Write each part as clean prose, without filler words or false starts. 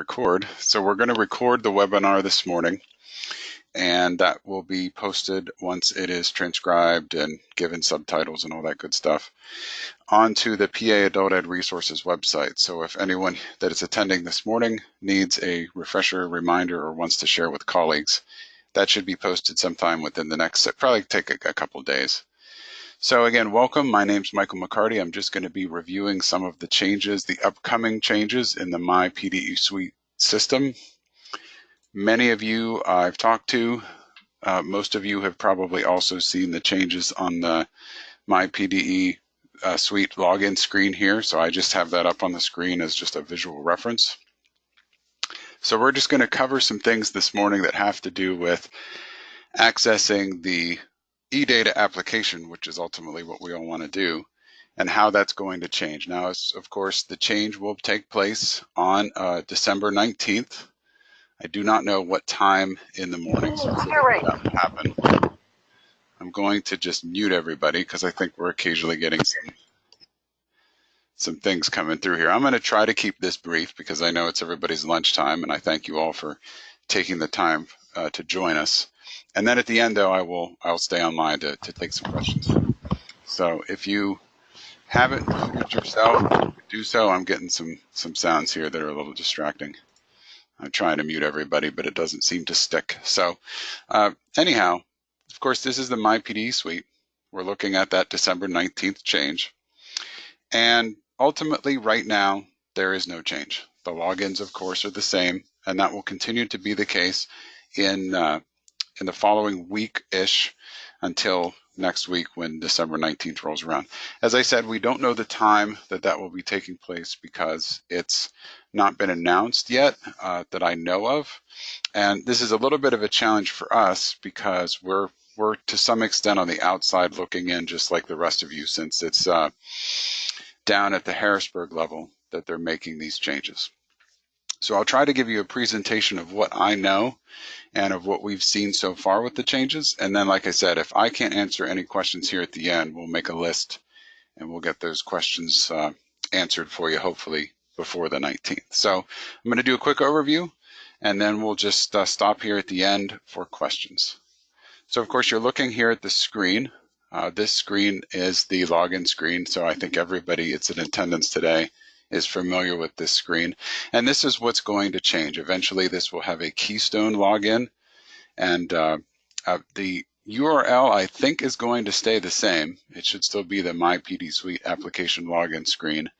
record. So we're going to record the webinar this morning, and that will be posted once it is transcribed and given subtitles and all that good stuff onto the PA Adult Ed Resources website. So if anyone that is attending this morning needs a refresher, reminder, or wants to share with colleagues, that should be posted sometime within the next, probably take a couple days. So again, welcome. My name's Michael McCarty. I'm just going to be reviewing some of the changes, the upcoming changes in the My PDE Suite system. Many of you I've talked to, most of you have probably also seen the changes on the My PDE Suite login screen here. So I just have that up on the screen as just a visual reference. So we're just going to cover some things this morning that have to do with accessing the eData application, which is ultimately what we all want to do, and how that's going to change. Now, of course, the change will take place on December 19th. I do not know what time in the morning specifically that will happen. I'm going to just mute everybody because I think we're occasionally getting some things coming through here. I'm going to try to keep this brief because I know it's everybody's lunchtime, and I thank you all for taking the time to join us. And then at the end, though, I'll stay online to take some questions. So if you haven't muted yourself, do so. I'm getting some sounds here that are a little distracting. I'm trying to mute everybody, but it doesn't seem to stick. So anyhow, of course, this is the My PDE Suite. We're looking at that December 19th change. And ultimately, right now, there is no change. The logins, of course, are the same, and that will continue to be the case in the following week-ish until next week when December 19th rolls around. As I said, we don't know the time that will be taking place because it's not been announced yet that I know of. And this is a little bit of a challenge for us because we're to some extent on the outside looking in just like the rest of you, since it's down at the Harrisburg level that they're making these changes. So I'll try to give you a presentation of what I know and of what we've seen so far with the changes. And then, like I said, if I can't answer any questions here at the end, we'll make a list and we'll get those questions answered for you, hopefully before the 19th. So I'm going to do a quick overview, and then we'll just stop here at the end for questions. So of course, you're looking here at the screen. This screen is the login screen. So I think everybody that's in attendance today is familiar with this screen. And this is what's going to change. Eventually, this will have a Keystone login. And the URL, I think, is going to stay the same. It should still be the My PD Suite application login screen.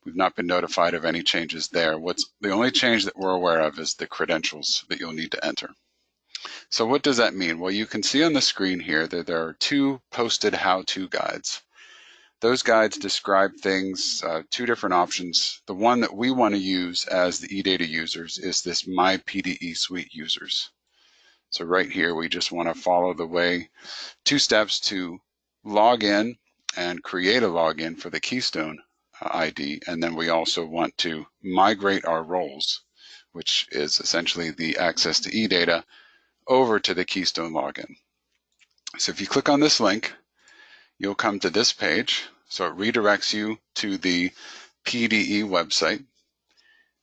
We've not been notified of any changes there. The only change that we're aware of is the credentials that you'll need to enter. So what does that mean? Well, you can see on the screen here that there are two posted how-to guides. Those guides describe things, two different options. The one that we want to use as the eData users is this My PDE Suite users. So right here, we just want to follow the way, 2 steps to log in and create a login for the Keystone ID. And then we also want to migrate our roles, which is essentially the access to eData, over to the Keystone login. So if you click on this link, you'll come to this page. So it redirects you to the PDE website.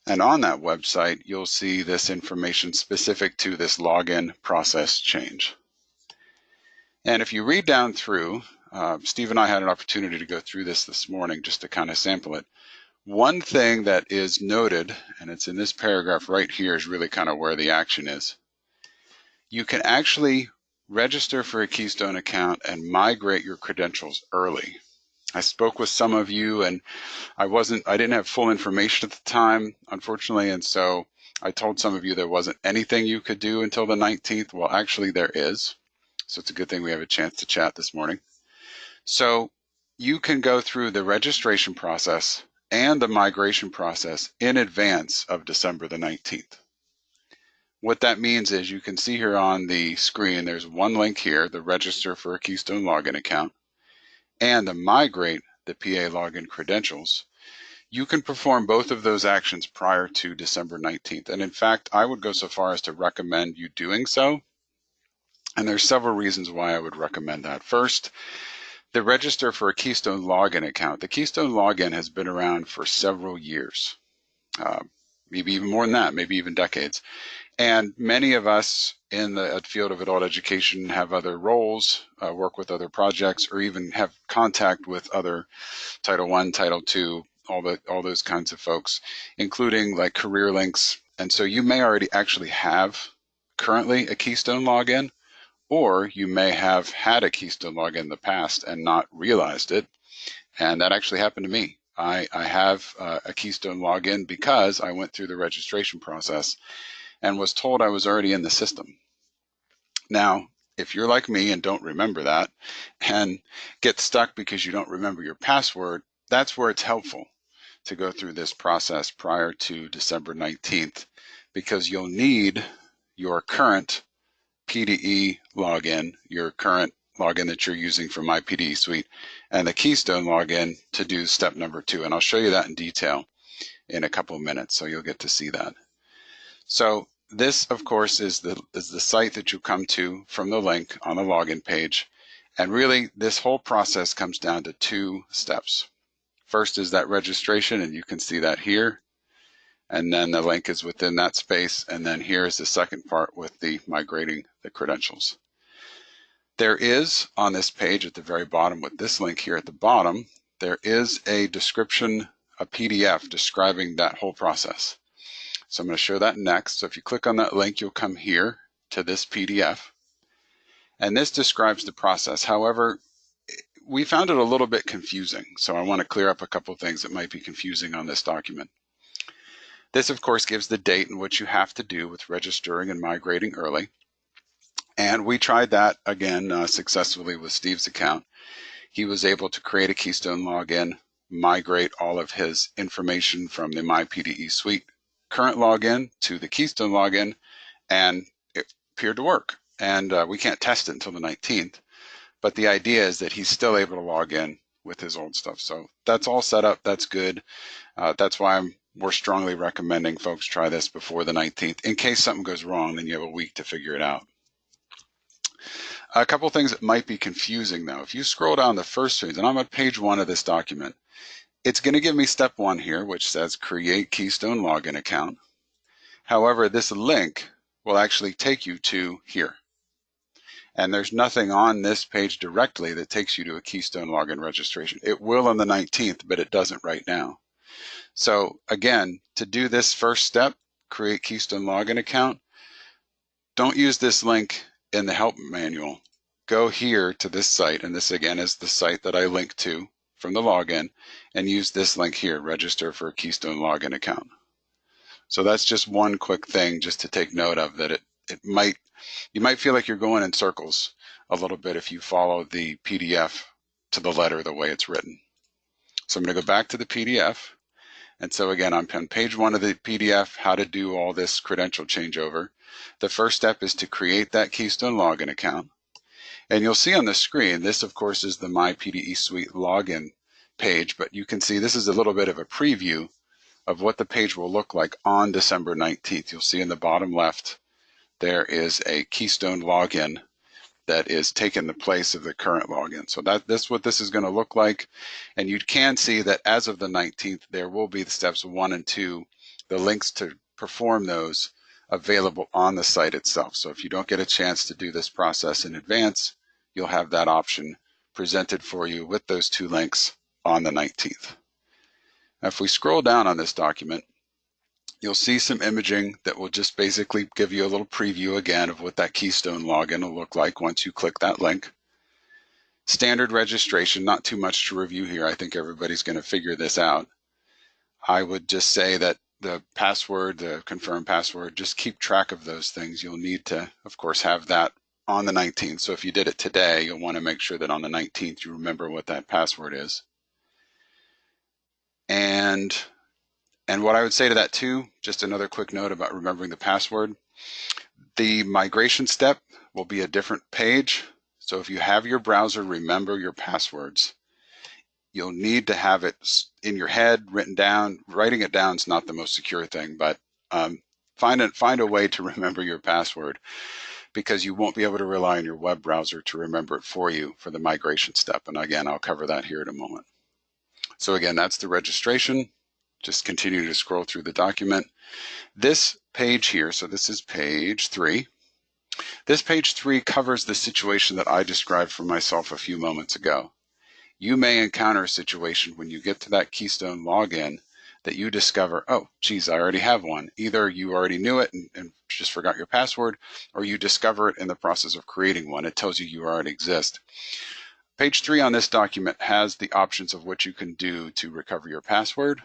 And on that website, you'll see this information specific to this login process change. And if you read down through, Steve and I had an opportunity to go through this morning just to kind of sample it. One thing that is noted, and it's in this paragraph right here, is really kind of where the action is. You can actually register for a Keystone account and migrate your credentials early. I spoke with some of you, and I didn't have full information at the time, unfortunately, and so I told some of you there wasn't anything you could do until the 19th. Well, actually there is. So it's a good thing we have a chance to chat this morning. So you can go through the registration process and the migration process in advance of December the 19th. What that means is you can see here on the screen, there's one link here, the register for a Keystone login account, and the migrate the PA login credentials. You can perform both of those actions prior to December 19th. And in fact, I would go so far as to recommend you doing so. And there's several reasons why I would recommend that. First, the register for a Keystone login account. The Keystone login has been around for several years. maybe even more than that, maybe even decades. And many of us in the field of adult education have other roles, work with other projects, or even have contact with other Title I, Title II, all those kinds of folks, including like career links. And so you may already actually have currently a Keystone login, or you may have had a Keystone login in the past and not realized it. And that actually happened to me. I have a Keystone login because I went through the registration process and was told I was already in the system. Now, if you're like me and don't remember that and get stuck because you don't remember your password, that's where it's helpful to go through this process prior to December 19th, because you'll need your current PDE login, your current login that you're using for My PDE Suite, and the Keystone login to do step number 2. And I'll show you that in detail in a couple of minutes, so you'll get to see that. So this, of course, is the site that you come to from the link on the login page. And really, this whole process comes down to 2 steps. First is that registration, and you can see that here. And then the link is within that space. And then here is the second part with the migrating the credentials. There is on this page at the very bottom, with this link here at the bottom, there is a description, a PDF describing that whole process. So I'm going to show that next. So if you click on that link, you'll come here to this PDF. And this describes the process. However, we found it a little bit confusing. So I want to clear up a couple of things that might be confusing on this document. This, of course, gives the date in which you have to do with registering and migrating early. And we tried that again successfully with Steve's account. He was able to create a Keystone login, migrate all of his information from the My PDE Suite current login to the Keystone login, and it appeared to work. And we can't test it until the 19th, but the idea is that he's still able to log in with his old stuff. So that's all set up. That's good. That's why we're strongly recommending folks try this before the 19th. In case something goes wrong, then you have a week to figure it out. A couple things that might be confusing though. If you scroll down the first page, and I'm on page 1 of this document, it's going to give me step 1 here, which says create Keystone login account. However, this link will actually take you to here. And there's nothing on this page directly that takes you to a Keystone login registration. It will on the 19th, but it doesn't right now. So again, to do this first step, create Keystone login account, don't use this link in the help manual. Go here to this site, and this again is the site that I linked to from the login, and use this link here, register for a Keystone login account. So that's just one quick thing just to take note of, that you might feel like you're going in circles a little bit if you follow the PDF to the letter the way it's written. So I'm going to go back to the PDF. And so again, I'm on page 1 of the PDF, how to do all this credential changeover. The first step is to create that Keystone login account. And you'll see on the screen, this of course is the My PDE Suite login page, but you can see this is a little bit of a preview of what the page will look like on December 19th. You'll see in the bottom left, there is a Keystone login that is taking the place of the current login. So that's what this is going to look like. And you can see that as of the 19th, there will be the steps 1 and 2, the links to perform those available on the site itself. So if you don't get a chance to do this process in advance, you'll have that option presented for you with those 2 links on the 19th. Now, if we scroll down on this document, you'll see some imaging that will just basically give you a little preview again of what that Keystone login will look like once you click that link. Standard registration, not too much to review here. I think everybody's going to figure this out. I would just say that the password, the confirm password, just keep track of those things. You'll need to, of course, have that on the 19th. So if you did it today, you'll want to make sure that on the 19th you remember what that password is. And what I would say to that too, just another quick note about remembering the password. The migration step will be a different page. So if you have your browser remember your passwords, you'll need to have it in your head, written down. Writing it down is not the most secure thing, but find a way to remember your password, because you won't be able to rely on your web browser to remember it for you for the migration step. And again, I'll cover that here in a moment. So again, that's the registration. just continue to scroll through the document. This page here, so this is page 3. This page 3 covers the situation that I described for myself a few moments ago. You may encounter a situation when you get to that Keystone login that you discover, oh, geez, I already have one. Either you already knew it and just forgot your password, or you discover it in the process of creating one. It tells you you already exist. Page 3 on this document has the options of what you can do to recover your password,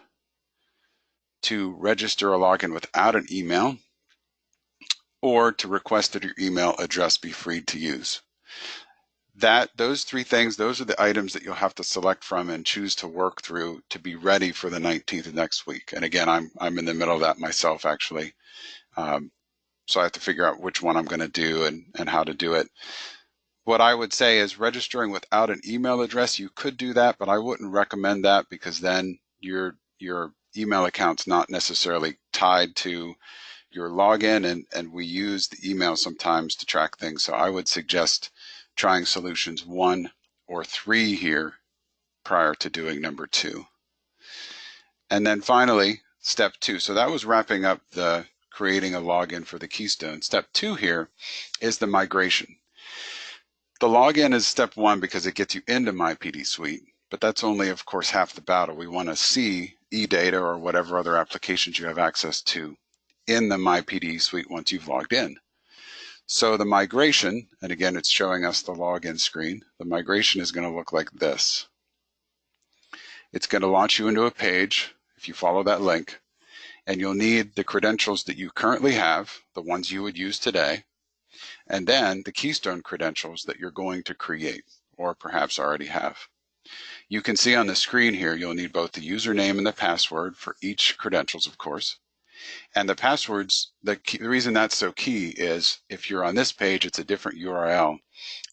to register a login without an email, or to request that your email address be free to use. Those 3 things, those are the items that you'll have to select from and choose to work through to be ready for the 19th of next week. And again, I'm in the middle of that myself, actually. So I have to figure out which one I'm going to do and how to do it. What I would say is registering without an email address, you could do that, but I wouldn't recommend that because then your email account's not necessarily tied to your login, and we use the email sometimes to track things. So I would suggest trying solutions 1 or 3 here prior to doing number 2. And then finally, step 2. So that was wrapping up the creating a login for the Keystone. Step 2 here is the migration. The login is step 1 because it gets you into MyPD Suite, but that's only, of course, half the battle. We want to see eData or whatever other applications you have access to in the MyPD Suite once you've logged in. So the migration, and again, it's showing us the login screen. The migration is going to look like this. It's going to launch you into a page, if you follow that link, and you'll need the credentials that you currently have, the ones you would use today, and then the Keystone credentials that you're going to create, or perhaps already have. You can see on the screen here, you'll need both the username and the password for each credentials, of course. And the passwords, the reason that's so key is if you're on this page, it's a different URL.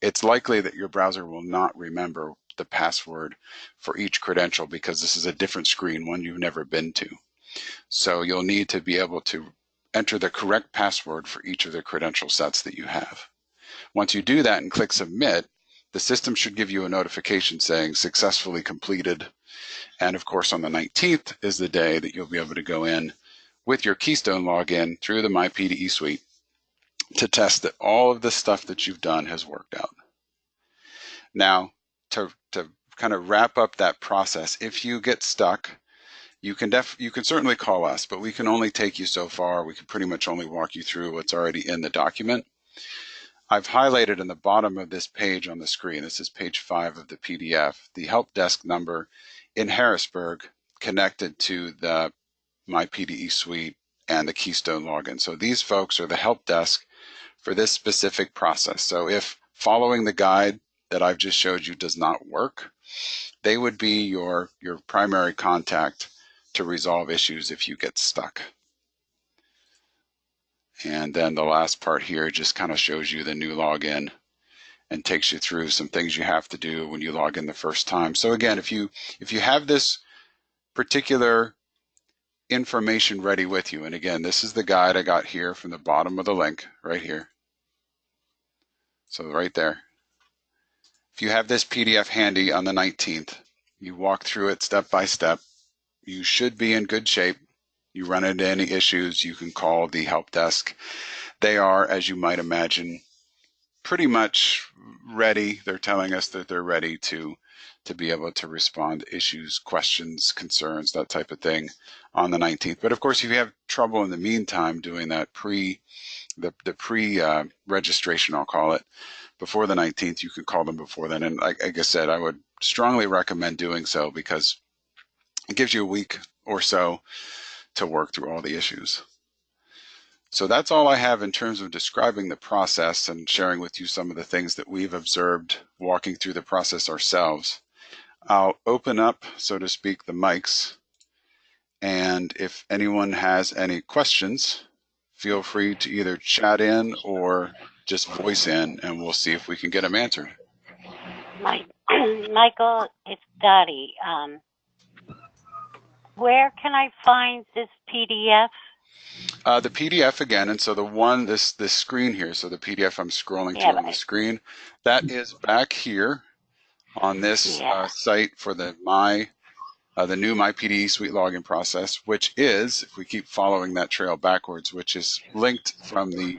It's likely that your browser will not remember the password for each credential because this is a different screen, one you've never been to. So you'll need to be able to enter the correct password for each of the credential sets that you have. Once you do that and click submit, the system should give you a notification saying successfully completed. And of course, on the 19th is the day that you'll be able to go in with your Keystone login through the MyPD Suite to test that all of the stuff that you've done has worked out. Now, to kind of wrap up that process, if you get stuck, you can certainly call us, but we can only take you so far. We can pretty much only walk you through what's already in the document. I've highlighted in the bottom of this page on the screen, this is page 5 of the PDF, the help desk number in Harrisburg connected to the MyPD Suite and the Keystone login. So these folks are the help desk for this specific process. So if following the guide that I've just showed you does not work, they would be your primary contact to resolve issues if you get stuck. And then the last part here just kind of shows you the new login and takes you through some things you have to do when you log in the first time. So again, if you have this particular information ready with you, and again, this is the guide I got here from the bottom of the link right here. So right there. If you have this PDF handy on the 19th, you walk through it step by step, you should be in good shape. You run into any issues, you can call the help desk. They are, as you might imagine, pretty much ready. They're telling us that they're ready to be able to respond to issues, questions, concerns, that type of thing on the 19th. But of course, if you have trouble in the meantime doing that registration, I'll call it, before the 19th, you can call them before then. And like I said, I would strongly recommend doing so because it gives you a week or so to work through all the issues. So that's all I have in terms of describing the process and sharing with you some of the things that we've observed walking through the process ourselves. I'll open up, so to speak, the mics. And if anyone has any questions, feel free to either chat in or just voice in, and we'll see if we can get them answered. Michael, it's Dottie. Where can I find this PDF? The PDF again, and so the one, this screen here, so the PDF I'm scrolling through on the screen, that is back here on this site for the the new MyPDE Suite login process, which is, if we keep following that trail backwards, which is linked from the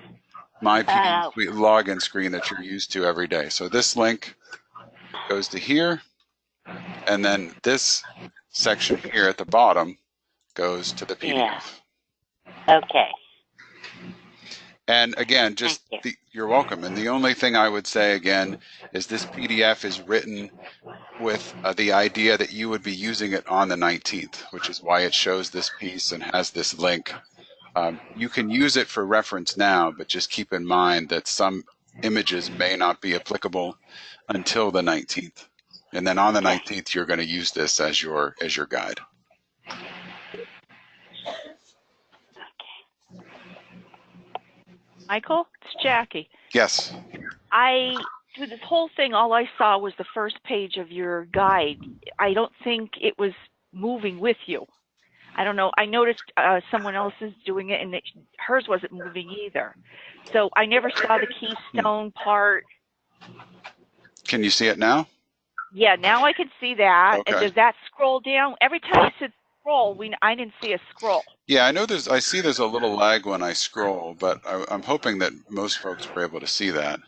MyPDE Suite login screen that you're used to every day. So this link goes to here, and then this section here at the bottom goes to the PDF. Yeah. Okay. And again, you're welcome. And the only thing I would say again is this PDF is written with the idea that you would be using it on the 19th, which is why it shows this piece and has this link. You can use it for reference now, but just keep in mind that some images may not be applicable until the 19th. And then on the 19th, you're going to use this as your guide. Michael, it's Jackie. Yes. Through this whole thing, all I saw was the first page of your guide. I don't think it was moving with you. I don't know. I noticed someone else is doing it, and hers wasn't moving either. So I never saw the keystone part. Can you see it now? Yeah, now I can see that. Okay. And does that scroll down? Every time you said scroll, I didn't see a scroll. Yeah, I see there's a little lag when I scroll, but I'm hoping that most folks were able to see that.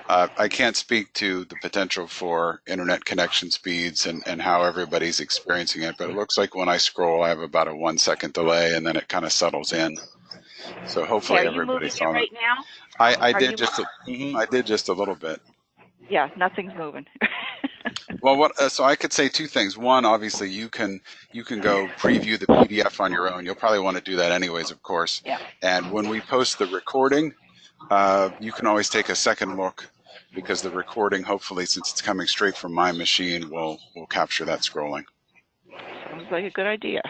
I can't speak to the potential for internet connection speeds and how everybody's experiencing it, but it looks like when I scroll, I have about a 1 second delay, and then it kind of settles in. So hopefully everybody saw it. Are you moving it right now? I did just a little bit. Yeah, nothing's moving. Well, so I could say two things. One, obviously, you can go preview the PDF on your own. You'll probably want to do that anyways, of course. Yeah. And when we post the recording, you can always take a second look, because the recording, hopefully, since it's coming straight from my machine, will capture that scrolling. Sounds like a good idea.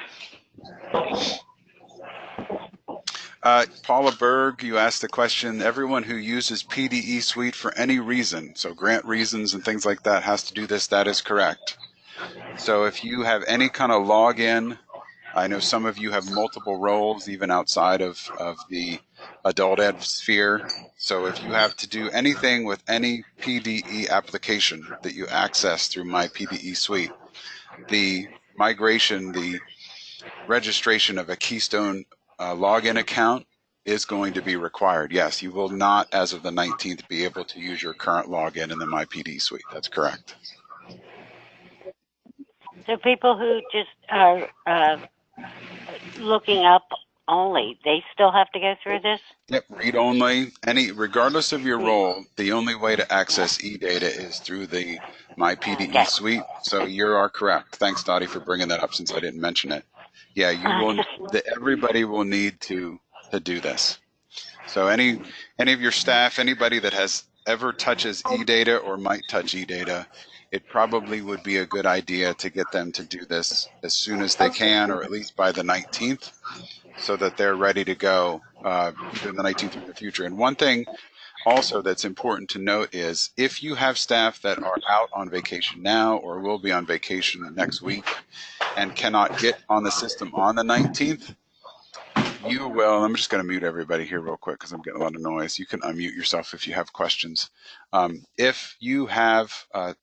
Paula Berg, you asked the question, everyone who uses PDE Suite for any reason, so grant reasons and things like that, has to do this. That is correct. So if you have any kind of login, I know some of you have multiple roles even outside of the adult ed sphere. So if you have to do anything with any PDE application that you access through my PDE Suite, the migration, the registration of a Keystone login account is going to be required. Yes, you will not, as of the 19th, be able to use your current login in the MyPD Suite. That's correct. So people who just are looking up only, they still have to go through this? Yep, read only. Regardless of your role, the only way to access eData is through the MyPDE Suite. So you are correct. Thanks, Dottie, for bringing that up since I didn't mention it. Yeah, everybody will need to do this. So any of your staff, anybody that has ever touches eData or might touch eData, it probably would be a good idea to get them to do this as soon as they can, or at least by the 19th, so that they're ready to go either the 19th or in the future. And one thing also that's important to note is if you have staff that are out on vacation now or will be on vacation next week and cannot get on the system on the 19th, you will, I'm just going to mute everybody here real quick because I'm getting a lot of noise. You can unmute yourself if you have questions. If you have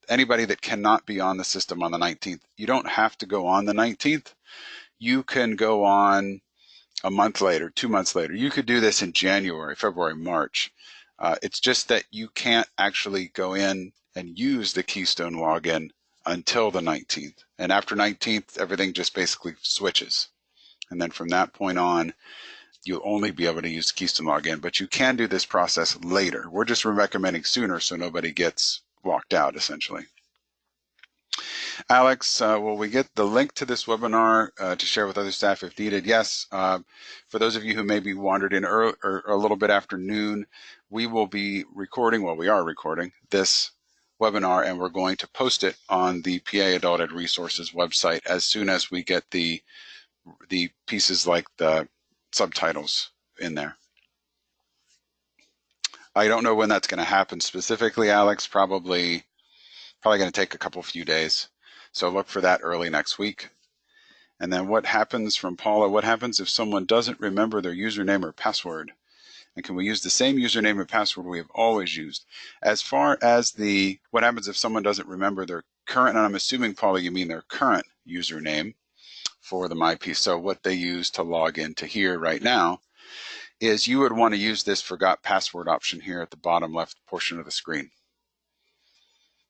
anybody that cannot be on the system on the 19th, you don't have to go on the 19th. You can go on a month later, 2 months later. You could do this in January, February, March. It's just that you can't actually go in and use the Keystone login until the 19th. And after 19th, everything just basically switches. And then from that point on, you'll only be able to use Keystone login, but you can do this process later. We're just recommending sooner so nobody gets locked out, essentially. Alex, will we get the link to this webinar to share with other staff if needed? Yes. For those of you who maybe wandered in early, or a little bit after noon, we will be recording, well, we are recording this webinar, and we're going to post it on the PA Adult Ed Resources website as soon as we get the pieces like the subtitles in there. I don't know when that's going to happen specifically, Alex. Probably going to take a few days. So look for that early next week. And then what happens from Paula, what happens if someone doesn't remember their username or password? And can we use the same username and password we have always used? As far as what happens if someone doesn't remember their current, and I'm assuming, Paula, you mean their current username for the MyP. So what they use to log into here right now is you would want to use this forgot password option here at the bottom left portion of the screen.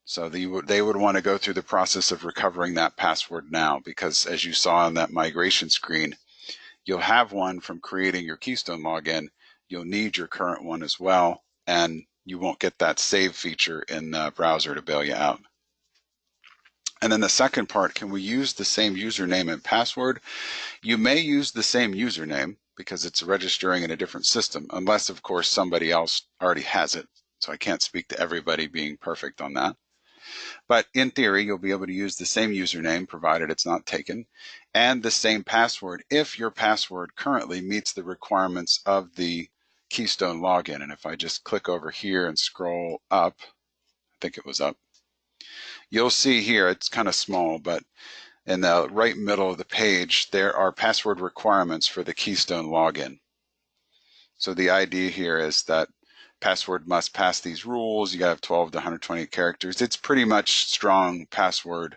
So they would want to go through the process of recovering that password now, because as you saw on that migration screen, you'll have one from creating your Keystone login. You'll need your current one as well, and you won't get that save feature in the browser to bail you out. And then the second part, can we use the same username and password? You may use the same username because it's registering in a different system, unless, of course, somebody else already has it. So I can't speak to everybody being perfect on that. But in theory, you'll be able to use the same username, provided it's not taken, and the same password if your password currently meets the requirements of the Keystone login. And if I just click over here and scroll up, I think it was up, you'll see here, it's kind of small, but in the right middle of the page, there are password requirements for the Keystone login. So the idea here is that password must pass these rules. You got to have 12 to 128 characters. It's pretty much strong password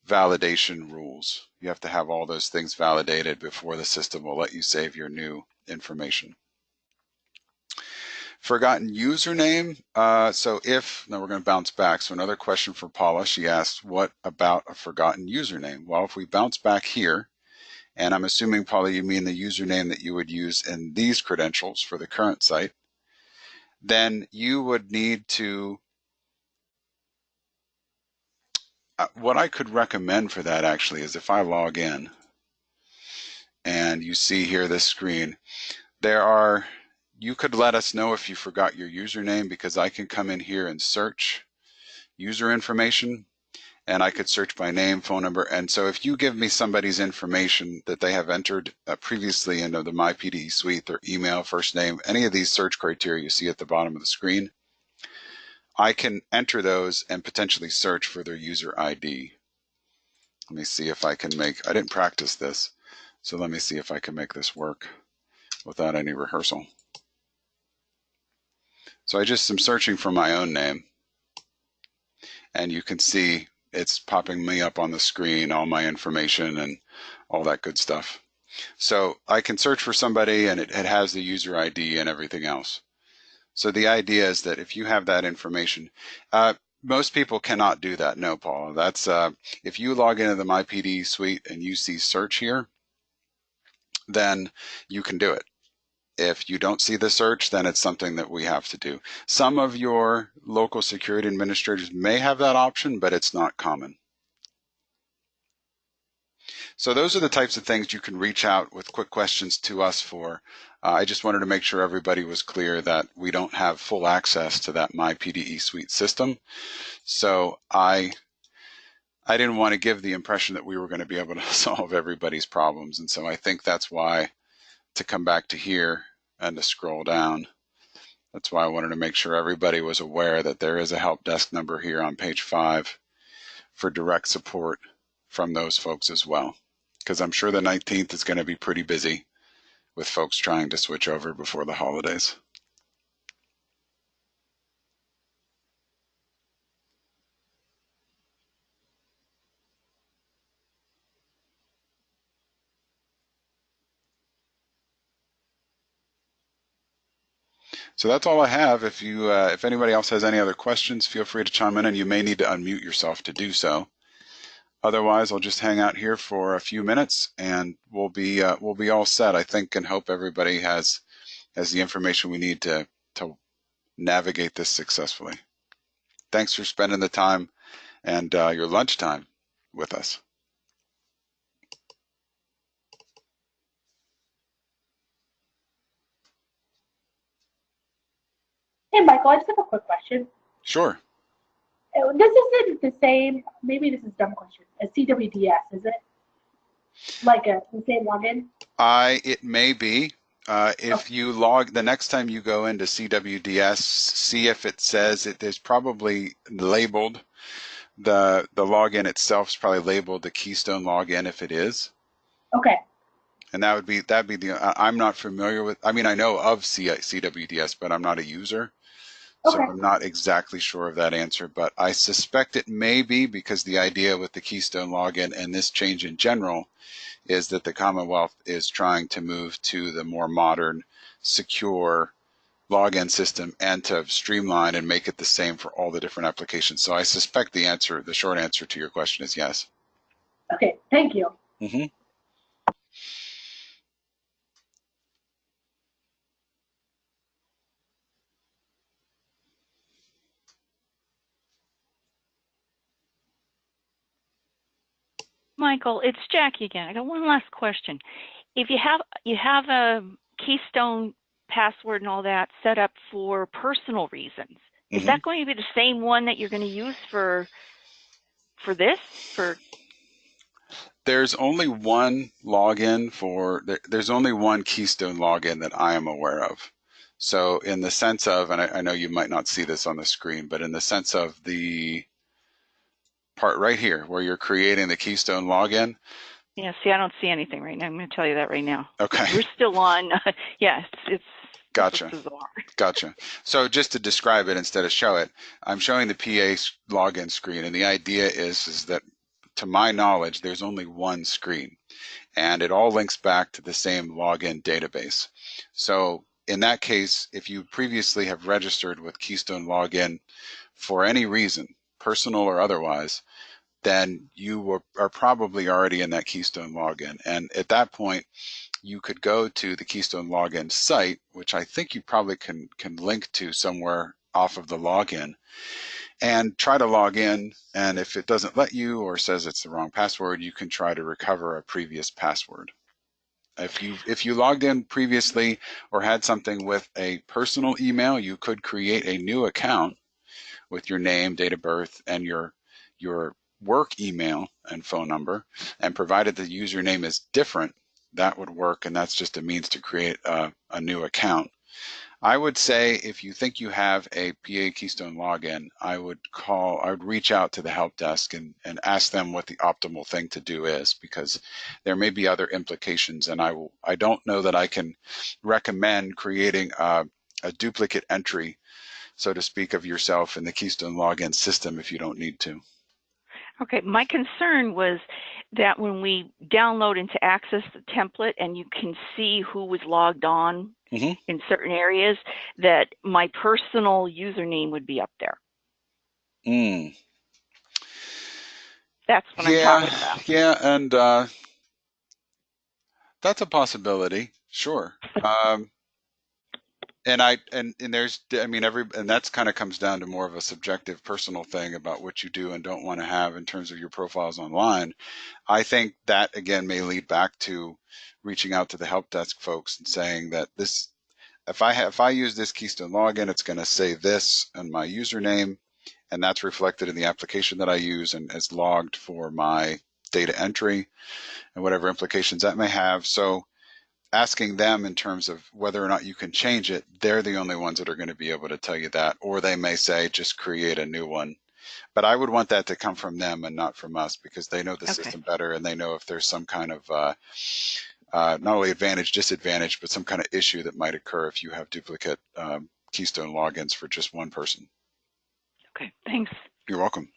validation rules. You have to have all those things validated before the system will let you save your new information. Forgotten username. Now we're going to bounce back. So another question for Paula. She asked, what about a forgotten username? Well, if we bounce back here, and I'm assuming, Paula, you mean the username that you would use in these credentials for the current site, then you would need to, what I could recommend for that actually is if I log in and you see here this screen, you could let us know if you forgot your username, because I can come in here and search user information, and I could search by name, phone number. And so if you give me somebody's information that they have entered previously into the MyPDE suite, their email, first name, any of these search criteria you see at the bottom of the screen, I can enter those and potentially search for their user ID. Let me see if I can I didn't practice this, so let me see if I can make this work without any rehearsal. So I just am searching for my own name, and you can see it's popping me up on the screen, all my information and all that good stuff. So I can search for somebody and it has the user ID and everything else. So the idea is that if you have that information, most people cannot do that. No, Paula, that's if you log into the MyPDE suite and you see search here, then you can do it. If you don't see the search, then it's something that we have to do. Some of your local security administrators may have that option, but it's not common. So those are the types of things you can reach out with quick questions to us for. I just wanted to make sure everybody was clear that we don't have full access to that MyPDE suite system. So I didn't want to give the impression that we were going to be able to solve everybody's problems. And so I think that's why, to come back to here and to scroll down, that's why I wanted to make sure everybody was aware that there is a help desk number here on page 5 for direct support from those folks as well. Because I'm sure the 19th is going to be pretty busy with folks trying to switch over before the holidays. So that's all I have. If anybody else has any other questions, feel free to chime in, and you may need to unmute yourself to do so. Otherwise, I'll just hang out here for a few minutes, and we'll be all set, I think, and hope everybody has the information we need to navigate this successfully. Thanks for spending the time and your lunchtime with us. Hey, Michael, I just have a quick question. Sure. This isn't the same, maybe this is a dumb question, as CWDS, is it? Like the same login? It may be. If you the next time you go into CWDS, see if it says it is probably labeled, the login itself is probably labeled the Keystone login if it is. Okay. And that'd be the, I'm not familiar with, I mean, I know of CWDS, but I'm not a user. So Okay. I'm not exactly sure of that answer, but I suspect it may be, because the idea with the Keystone login and this change in general is that the Commonwealth is trying to move to the more modern, secure login system and to streamline and make it the same for all the different applications. So I suspect the short answer to your question is yes. Okay, thank you. Mm-hmm. Michael, it's Jackie again. I got one last question. If you have a Keystone password and all that set up for personal reasons, is Mm-hmm. that going to be the same one that you're going to use for this? There's only one there's only one Keystone login that I am aware of. So in the sense of, and I know you might not see this on the screen, but in the sense of the part right here where you're creating the Keystone login. Yeah, see, I don't see anything right now. I'm going to tell you that right now. Okay. We're still on. Yeah, it's Gotcha. bizarre. Gotcha. So just to describe it instead of show it, I'm showing the PA login screen, and the idea is that, to my knowledge, there's only one screen, and it all links back to the same login database. So in that case, if you previously have registered with Keystone Login for any reason, personal or otherwise, then you are probably already in that Keystone login. And at that point, you could go to the Keystone login site, which I think you probably can link to somewhere off of the login, and try to log in. And if it doesn't let you or says it's the wrong password, you can try to recover a previous password. If you logged in previously or had something with a personal email, you could create a new account with your name, date of birth, and your work email and phone number, and provided the username is different, that would work, and that's just a means to create a new account. I would say if you think you have a PA Keystone login, I would reach out to the help desk and ask them what the optimal thing to do is, because there may be other implications, and I don't know that I can recommend creating a duplicate entry, so to speak, of yourself in the Keystone login system if you don't need to. Okay, my concern was that when we download into Access the template and you can see who was logged on in certain areas, that my personal username would be up there. That's what I'm talking about. Yeah, and that's a possibility, sure. And there's, I mean, and that's kind of comes down to more of a subjective personal thing about what you do and don't want to have in terms of your profiles online. I think that again may lead back to reaching out to the help desk folks and saying that if I use this Keystone login, it's going to say this and my username, and that's reflected in the application that I use and is logged for my data entry and whatever implications that may have. So asking them in terms of whether or not you can change it, they're the only ones that are going to be able to tell you that, or they may say just create a new one. But I would want that to come from them and not from us, because they know the system better, and they know if there's some kind of not only advantage, disadvantage, but some kind of issue that might occur if you have duplicate Keystone logins for just one person. Okay, thanks. You're welcome.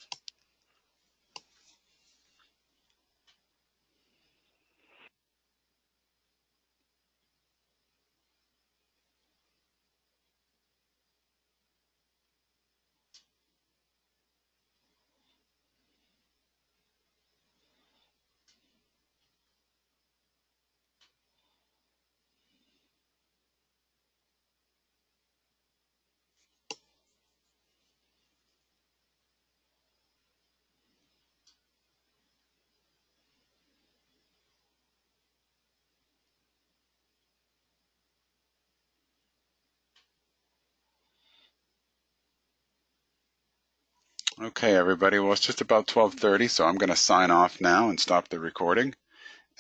Okay, everybody. Well, it's just about 12:30, so I'm going to sign off now and stop the recording.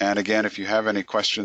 And again, if you have any questions